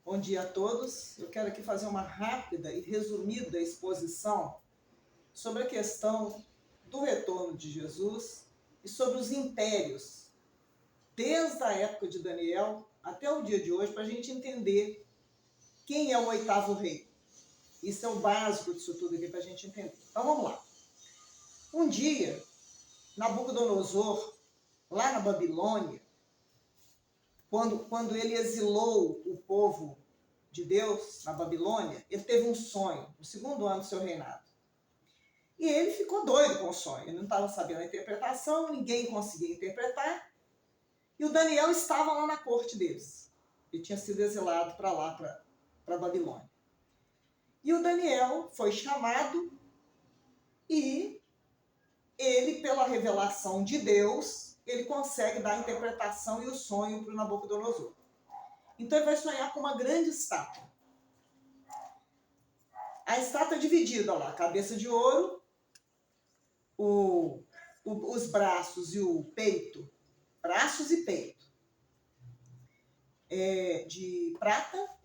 Bom dia a todos. Eu quero aqui fazer uma rápida e resumida exposição sobre a questão do retorno de Jesus e sobre os impérios, desde a época de Daniel até o dia de hoje, para a gente entender quem é o oitavo rei. Isso é o básico disso tudo aqui para a gente entender. Então vamos lá. Um dia, Nabucodonosor, lá na Babilônia, quando ele exilou o povo de Deus na Babilônia, ele teve um sonho, no segundo ano do seu reinado. E ele ficou doido com o sonho, ele não estava sabendo a interpretação, ninguém conseguia interpretar, e o Daniel estava lá na corte deles. Ele tinha sido exilado para lá, para a Babilônia. E o Daniel foi chamado e ele, pela revelação de Deus, ele consegue dar a interpretação e o sonho para o Nabucodonosor. Então ele vai sonhar com uma grande estátua. A estátua é dividida lá, cabeça de ouro, os braços e o peito, braços e peito, de prata.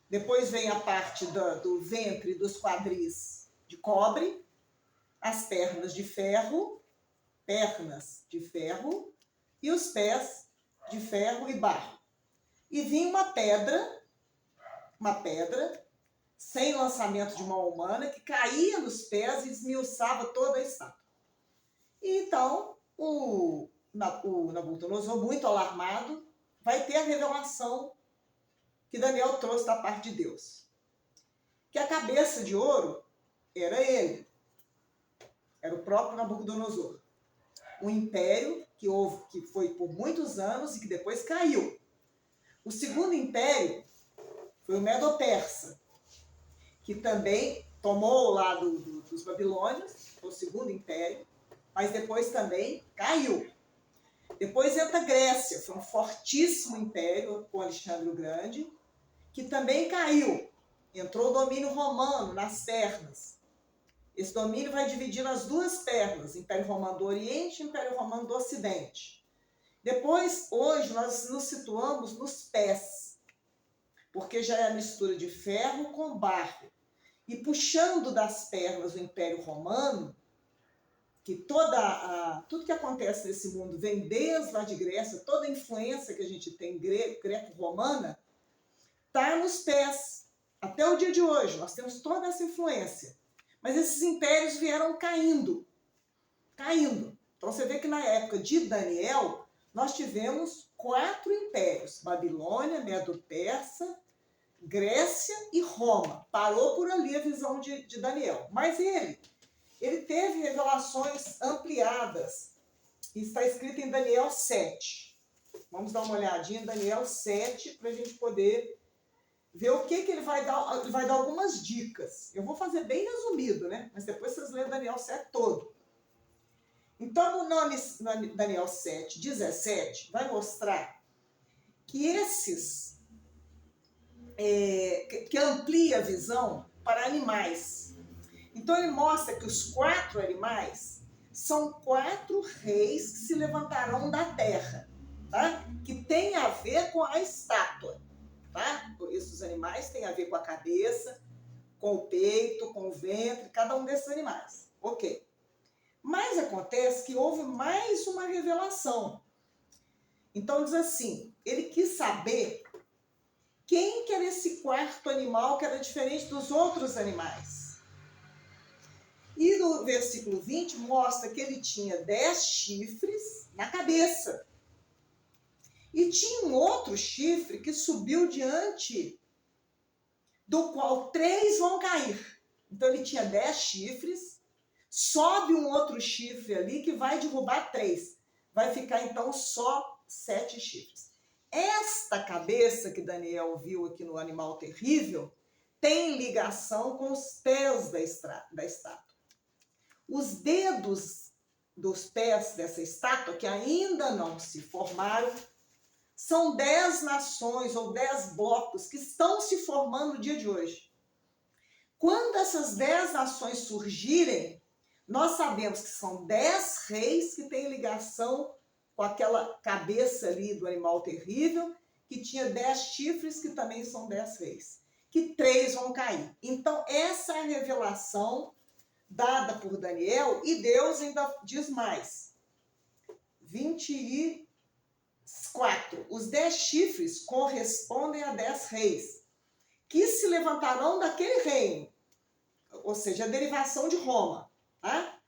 Depois vem a parte do ventre e dos quadris de cobre, as pernas de ferro e os pés de ferro e barro. E vinha uma pedra sem lançamento de mão humana, que caía nos pés e esmiuçava toda a estátua. E então, o Nabucodonosor, muito alarmado, vai ter a revelação que Daniel trouxe da parte de Deus. Que a cabeça de ouro era ele. Era o próprio Nabucodonosor. Um império que foi por muitos anos e que depois caiu. O segundo império foi o Medo-Persa, que também tomou o lado dos babilônios, foi o segundo império, mas depois também caiu. Depois entra a Grécia, foi um fortíssimo império com Alexandre o Grande, que também caiu. Entrou o domínio romano nas pernas. Esse domínio vai dividir nas duas pernas, Império Romano do Oriente e Império Romano do Ocidente. Depois, hoje, nós nos situamos nos pés, porque já é a mistura de ferro com barro. E puxando das pernas o Império Romano, que tudo que acontece nesse mundo vem desde lá de Grécia, toda a influência que a gente tem greco-romana, está nos pés. Até o dia de hoje, nós temos toda essa influência. Mas esses impérios vieram caindo. Então você vê que na época de Daniel, nós tivemos 4 impérios: Babilônia, Medo-Persa, Grécia e Roma. Parou por ali a visão de Daniel. Mas ele teve revelações ampliadas. Está escrito em Daniel 7. Vamos dar uma olhadinha em Daniel 7 para a gente poder ver o que ele vai dar. Ele vai dar algumas dicas. Eu vou fazer bem resumido, né? Mas depois vocês leem Daniel 7 todo. Então, no Daniel 7, 17, vai mostrar que esses... que amplia a visão para animais. Então ele mostra que os 4 animais são 4 reis que se levantarão da terra, tá? Que tem a ver com a estátua, tá? Esses animais têm a ver com a cabeça, com o peito, com o ventre, cada um desses animais. Ok. Mas acontece que houve mais uma revelação. Então diz assim, ele quis saber quem que era esse 4º animal que era diferente dos outros animais. E no versículo 20 mostra que ele tinha 10 chifres na cabeça. E tinha um outro chifre que subiu diante do qual 3 vão cair. Então ele tinha 10 chifres, sobe um outro chifre ali que vai derrubar 3. Vai ficar então só 7 chifres. Esta cabeça que Daniel viu aqui no animal terrível tem ligação com os pés da estátua. Os dedos dos pés dessa estátua, que ainda não se formaram, são 10 nações ou 10 blocos que estão se formando no dia de hoje. Quando essas 10 nações surgirem, nós sabemos que são 10 reis que têm ligação com aquela cabeça ali do animal terrível, que tinha 10 chifres, que também são 10 reis, que 3 vão cair. Então, essa é a revelação dada por Daniel, e Deus ainda diz mais. 24. Os 10 chifres correspondem a 10 reis, que se levantarão daquele reino, ou seja, a derivação de Roma. Tá?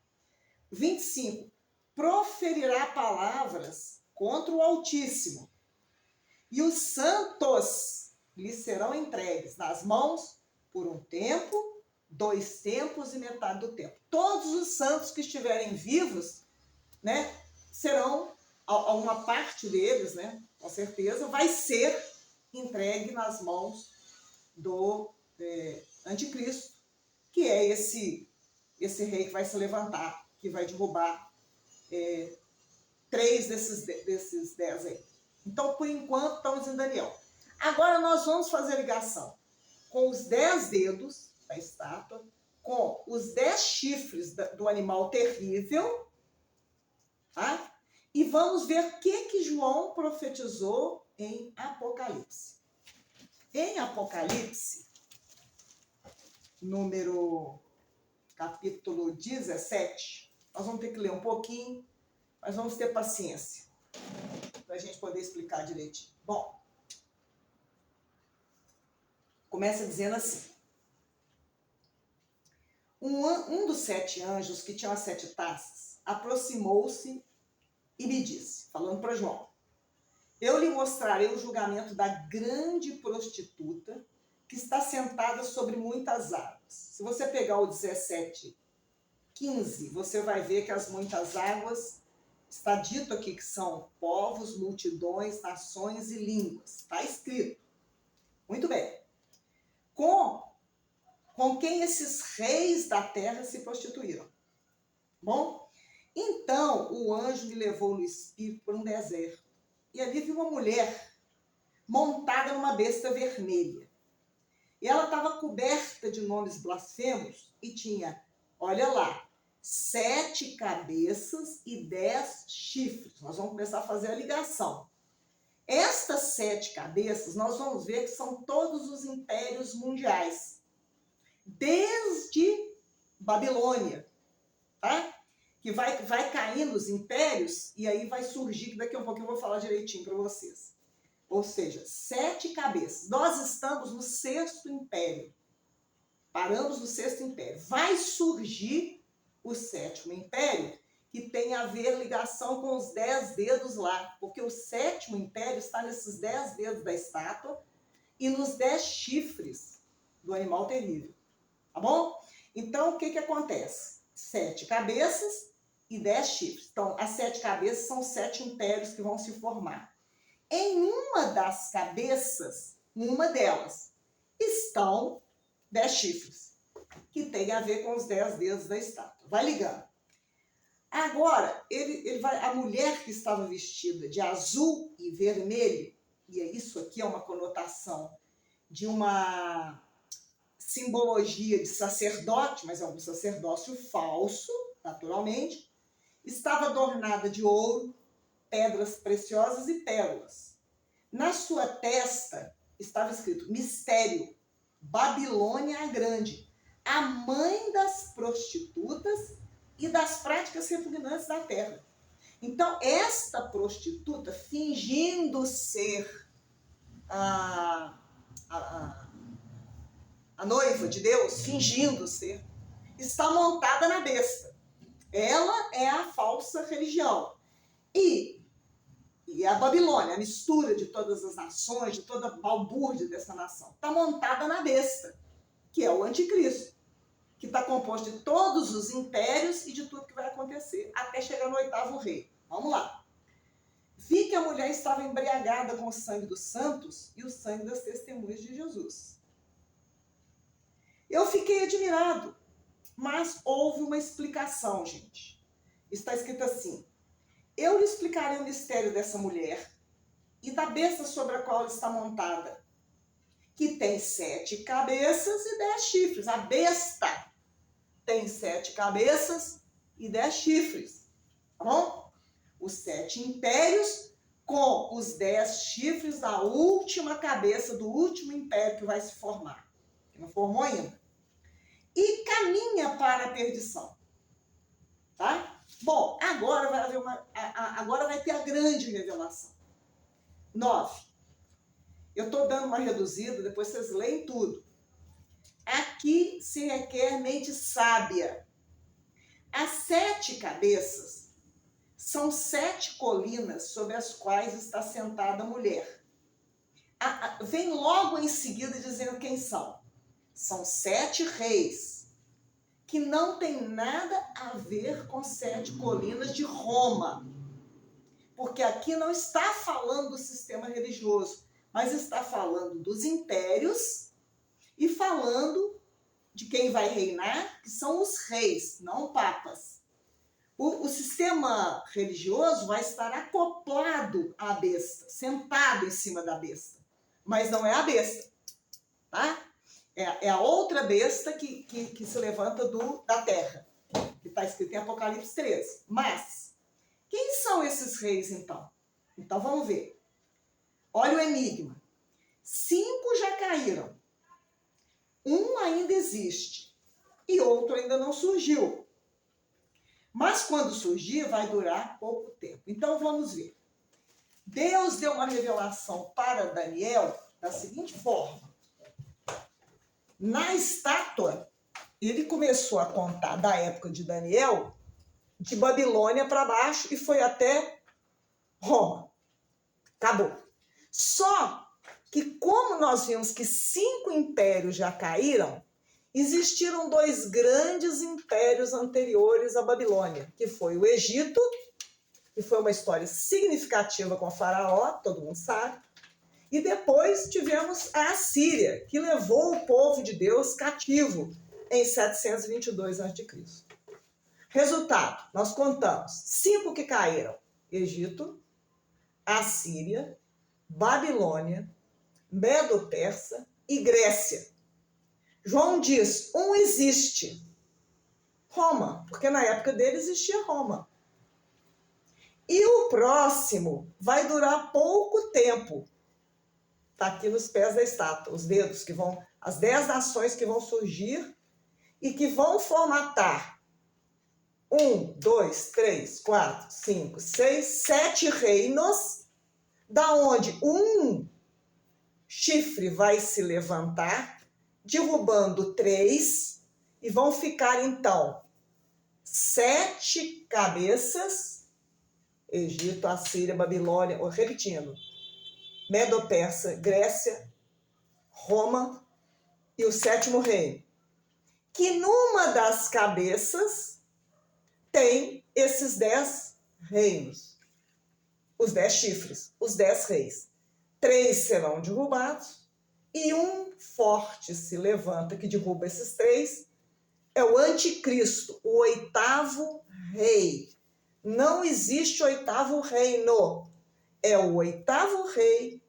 25. Proferirá palavras contra o Altíssimo, e os santos lhe serão entregues nas mãos por um tempo, 2 tempos e metade do tempo. Todos os santos que estiverem vivos, né, serão, uma parte deles, né, com certeza, vai ser entregue nas mãos do anticristo, que é esse rei que vai se levantar, que vai derrubar 3 desses 10 aí. Então, por enquanto, estamos em Daniel. Agora nós vamos fazer ligação com os 10 dedos da estátua, com os 10 chifres do animal terrível, tá? E vamos ver o que João profetizou em Apocalipse. Em Apocalipse, capítulo 17, nós vamos ter que ler um pouquinho, mas vamos ter paciência para a gente poder explicar direitinho. Bom, começa dizendo assim: um dos 7 anjos que tinham as 7 taças aproximou-se e me disse, falando para João: eu lhe mostrarei o julgamento da grande prostituta que está sentada sobre muitas águas. Se você pegar o 17:15, você vai ver que as muitas águas, está dito aqui que são povos, multidões, nações e línguas. Está escrito. Muito bem. Com quem esses reis da terra se prostituíram. Bom, então o anjo me levou no espírito por um deserto. E ali vi uma mulher montada numa besta vermelha. E ela estava coberta de nomes blasfemos e tinha, olha lá, 7 cabeças e 10 chifres. Nós vamos começar a fazer a ligação. Estas 7 cabeças, nós vamos ver que são todos os impérios mundiais. Desde Babilônia, tá? Que vai caindo os impérios e aí vai surgir, que daqui a um pouco eu vou falar direitinho para vocês. Ou seja, 7 cabeças. Nós estamos no 6º império. Paramos no 6º império. Vai surgir o 7º império, que tem a ver ligação com os 10 dedos lá, porque o 7º império está nesses 10 dedos da estátua e nos 10 chifres do animal terrível. Tá bom? Então, o que acontece? 7 cabeças e 10 chifres. Então, as 7 cabeças são 7 impérios que vão se formar. Em uma das cabeças, uma delas, estão 10 chifres, que tem a ver com os 10 dedos da estátua. Vai ligando. Agora, a mulher que estava vestida de azul e vermelho, e isso aqui é uma conotação de uma simbologia de sacerdote, mas é um sacerdócio falso, naturalmente, estava adornada de ouro, pedras preciosas e pérolas. Na sua testa estava escrito: Mistério, Babilônia a Grande, a mãe das prostitutas e das práticas repugnantes da terra. Então, esta prostituta, fingindo ser a noiva de Deus, fingindo ser, está montada na besta. Ela é a falsa religião. E a Babilônia, a mistura de todas as nações, de toda a balbúrdia dessa nação, está montada na besta, que é o anticristo, que está composto de todos os impérios e de tudo que vai acontecer, até chegar no 8º rei. Vamos lá. Vi que a mulher estava embriagada com o sangue dos santos e o sangue das testemunhas de Jesus. Eu fiquei admirado, mas houve uma explicação, gente. Está escrito assim: eu lhe explicarei o mistério dessa mulher e da besta sobre a qual ela está montada, que tem 7 cabeças e 10 chifres. A besta tem 7 cabeças e 10 chifres. Tá bom? Os 7 impérios com os 10 chifres da última cabeça do último império que vai se formar, que não formou ainda, e caminha para a perdição. Tá? Bom, agora vai haver agora vai ter a grande revelação. 9. Eu estou dando uma reduzida, depois vocês leem tudo. Aqui se requer mente sábia. As 7 cabeças são 7 colinas sobre as quais está sentada a mulher. Vem logo em seguida dizendo quem são. São 7 reis, que não tem nada a ver com 7 colinas de Roma. Porque aqui não está falando do sistema religioso, mas está falando dos impérios e falando de quem vai reinar, que são os reis, não papas. O sistema religioso vai estar acoplado à besta, sentado em cima da besta. Mas não é a besta, tá? É a outra besta que se levanta da terra, que está escrito em Apocalipse 13. Mas, quem são esses reis, então? Então, vamos ver. Olha o enigma. 5 já caíram. Um ainda existe. E outro ainda não surgiu. Mas quando surgir, vai durar pouco tempo. Então, vamos ver. Deus deu uma revelação para Daniel da seguinte forma. Na estátua, ele começou a contar da época de Daniel, de Babilônia para baixo, e foi até Roma. Acabou. Só que, como nós vimos que 5 impérios já caíram, existiram 2 grandes impérios anteriores à Babilônia, que foi o Egito, que foi uma história significativa com Faraó, todo mundo sabe, e depois tivemos a Assíria, que levou o povo de Deus cativo em 722 a.C. Resultado, nós contamos 5 que caíram: Egito, Assíria, Babilônia, Medo-Persa e Grécia. João diz, um existe, Roma, porque na época dele existia Roma. E o próximo vai durar pouco tempo. Está aqui nos pés da estátua, os dedos que vão, as 10 nações que vão surgir e que vão formatar 1, 2, 3, 4, 5, 6, 7 reinos, da onde um chifre vai se levantar, derrubando 3, e vão ficar, então, 7 cabeças, Egito, Assíria, Babilônia, repetindo, Medo-Persa, Grécia, Roma e o 7º reino. Que numa das cabeças tem esses 10 reinos, os 10 chifres, os 10 reis. 3 serão derrubados e um forte se levanta que derruba esses 3. É o anticristo, o 8º rei. Não existe 8º reino. É o 8º rei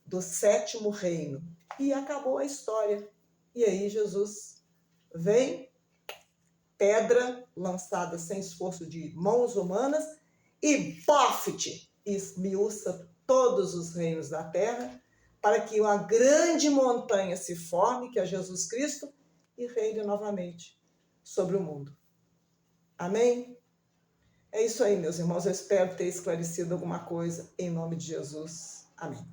do 7º reino. E acabou a história. E aí Jesus vem, pedra lançada sem esforço de mãos humanas, e pofte, esmiuça todos os reinos da terra, para que uma grande montanha se forme, que é Jesus Cristo, e reine novamente sobre o mundo. Amém? É isso aí, meus irmãos. Eu espero ter esclarecido alguma coisa em nome de Jesus. Amém.